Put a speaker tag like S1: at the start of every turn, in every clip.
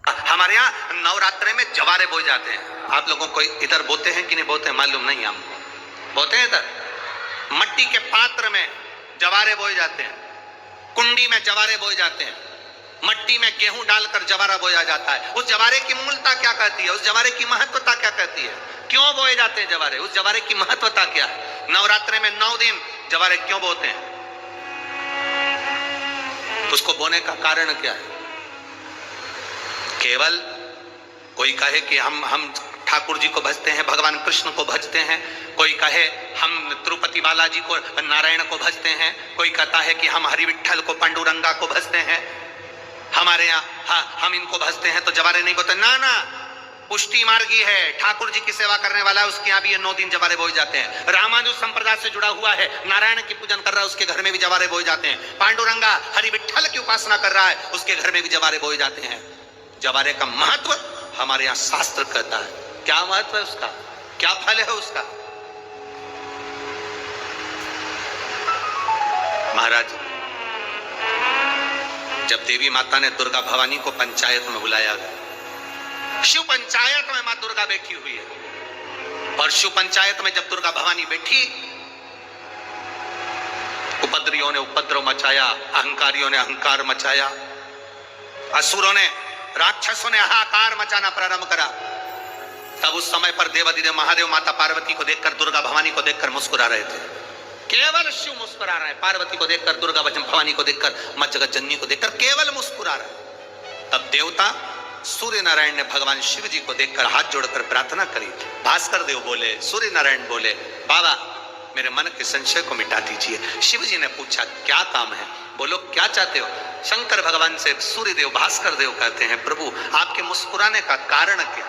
S1: हमारे यहाँ नवरात्रे में जवारे बोए जाते हैं। आप लोगों को इधर बोते हैं कि नहीं बोते हैं मालूम नहीं, हम बोते हैं इधर। मट्टी के पात्र में जवारे बोए जाते हैं, कुंडी में जवारे बोए जाते हैं, मट्टी में गेहूं डालकर जवारा बोया जाता है। उस जवारे की मूलता क्या कहती है, उस जवारे की महत्वता क्या कहती है, क्यों बोए जाते हैं जवारे, उस जवारे की महत्वता क्या है? नवरात्रे में 9 दिन जवारे क्यों बोते हैं, उसको बोने का कारण क्या है? केवल कोई कहे कि हम ठाकुर जी को भजते हैं, भगवान कृष्ण को भजते हैं, कोई कहे हम तिरुपति बालाजी को, नारायण को भजते हैं, कोई कहता है कि हम हरि विठल को, पांडुरंगा को भजते हैं, हमारे यहाँ हम इनको भजते हैं तो जवारे नहीं बोते। ना ना, पुष्टि मार्गी है, ठाकुर जी की सेवा करने वाला है, उसके यहाँ भी ये 9 दिन जवारे बोए जाते हैं। रामानुज संप्रदाय से जुड़ा हुआ है, नारायण की पूजन कर रहा है, उसके घर में भी जवारे बोए जाते हैं। पांडुरंगा हरि विठल की उपासना कर रहा है, उसके घर में भी जवारे बोए जाते हैं। जवारे का महत्व हमारे यहाँ शास्त्र कहता है। क्या महत्व है उसका, क्या फल है उसका? महाराज, जब देवी माता ने दुर्गा भवानी को पंचायत में बुलाया गया, शिव पंचायत में मां दुर्गा बैठी हुई है, और शिव पंचायत में जब दुर्गा भवानी बैठी, उपद्रवियों ने उपद्रव मचाया, अहंकारियों ने अहंकार मचाया, असुरों ने, राक्षसों ने हाहाकार मचाना प्रारंभ करा। तब उस समय पर देवाधिदेव महादेव माता पार्वती को देखकर, दुर्गा भवानी को देखकर मुस्कुरा रहे थे। केवल शिव मुस्कुरा रहे हैं, पार्वती को देखकर, दुर्गा भवानी को देखकर, मां जगत जननी को देखकर केवल मुस्कुरा रहे। तब देवता सूर्य नारायण ने भगवान शिव जी को देखकर हाथ जोड़कर प्रार्थना करी। भास्कर देव बोले, सूर्य नारायण बोले, बाबा मेरे मन के संशय को मिटा दीजिए। शिव जी ने पूछा क्या काम है, बोलो क्या चाहते हो? शंकर भगवान से सूर्य देव, भास्कर देव कहते हैं, प्रभु आपके मुस्कुराने का कारण क्या?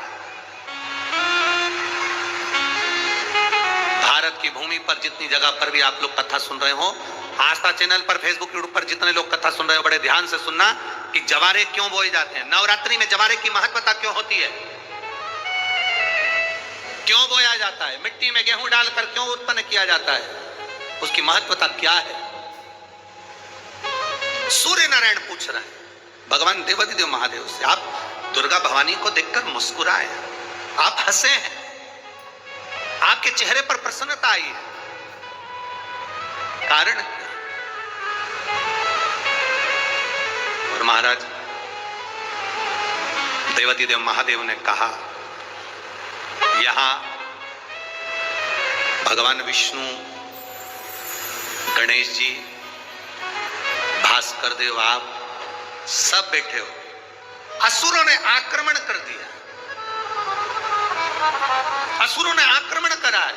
S1: भारत की भूमि पर जितनी जगह पर भी आप लोग कथा सुन रहे हो, आस्था चैनल पर, फेसबुक, यूट्यूब पर जितने लोग कथा सुन रहे हो, बड़े ध्यान से सुनना कि जवारे क्यों बोए जाते हैं, नवरात्रि में जवारे की महत्वता क्यों होती है, क्यों बोया जाता है, मिट्टी में गेहूं डालकर क्यों उत्पन्न किया जाता है, उसकी महत्वता क्या है? सूर्य नारायण पूछ रहे हैं भगवान देवाधिदेव महादेव से। आप दुर्गा भवानी को देखकर मुस्कुराए, आप हंसे हैं, आपके चेहरे पर प्रसन्नता आई है, कारण क्या? और महाराज देवाधिदेव महादेव ने कहा, यहां भगवान विष्णु, गणेश जी, भास्कर देव, आप सब बैठे हो। असुरों ने आक्रमण कर दिया, असुरों ने आक्रमण करा है,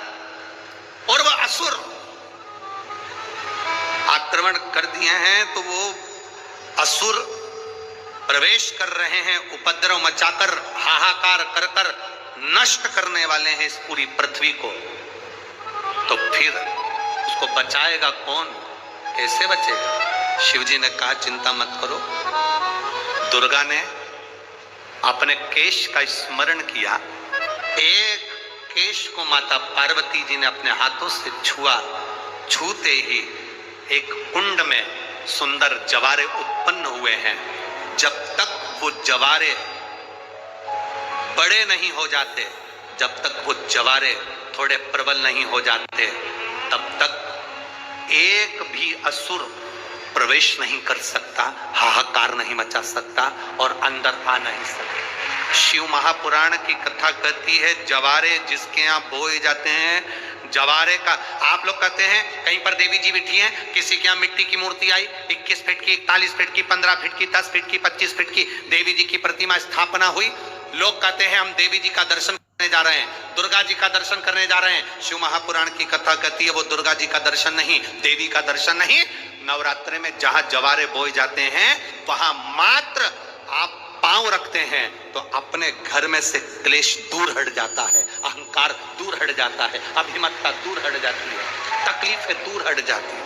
S1: और वह असुर आक्रमण कर दिए हैं तो वो असुर प्रवेश कर रहे हैं, उपद्रव मचाकर, हाहाकार कर कर नष्ट करने वाले हैं इस पूरी पृथ्वी को। तो फिर उसको बचाएगा कौन, कैसे बचेगा? शिव जी ने कहा चिंता मत करो। दुर्गा ने अपने केश का स्मरण किया, एक केश को माता पार्वती जी ने अपने हाथों से छुआ, छूते ही एक कुंड में सुंदर जवारे उत्पन्न हुए हैं। जब तक वो जवारे बड़े नहीं हो जाते, जब तक वो जवारे थोड़े प्रबल नहीं हो जाते, तब तक एक भी असुर प्रवेश नहीं कर सकता, हाहाकार नहीं मचा सकता और अंदर आ नहीं सकता। शिव महापुराण की कथा कहती है, जवारे जिसके यहाँ बोए जाते हैं, जवारे का, आप लोग कहते हैं कहीं पर देवी जी बैठी हैं, किसी के यहाँ मिट्टी की मूर्ति आई, 21 फीट की, 41 फीट की, 15 फीट की, 10 फीट की, 25 फीट की देवी जी की प्रतिमा स्थापना हुई। लोग कहते हैं हम देवी जी का दर्शन करने जा रहे हैं, दुर्गा जी का दर्शन करने जा रहे हैं। शिव महापुराण की कथा कहती है वो दुर्गा जी का दर्शन नहीं, देवी का दर्शन नहीं। नवरात्रि में जहां जवारे बोए जाते हैं वहां मात्र आप पांव रखते हैं तो अपने घर में से क्लेश दूर हट जाता है, अहंकार दूर हट जाता है, अभिमतता दूर हट जाती है, तकलीफें दूर हट जाती है।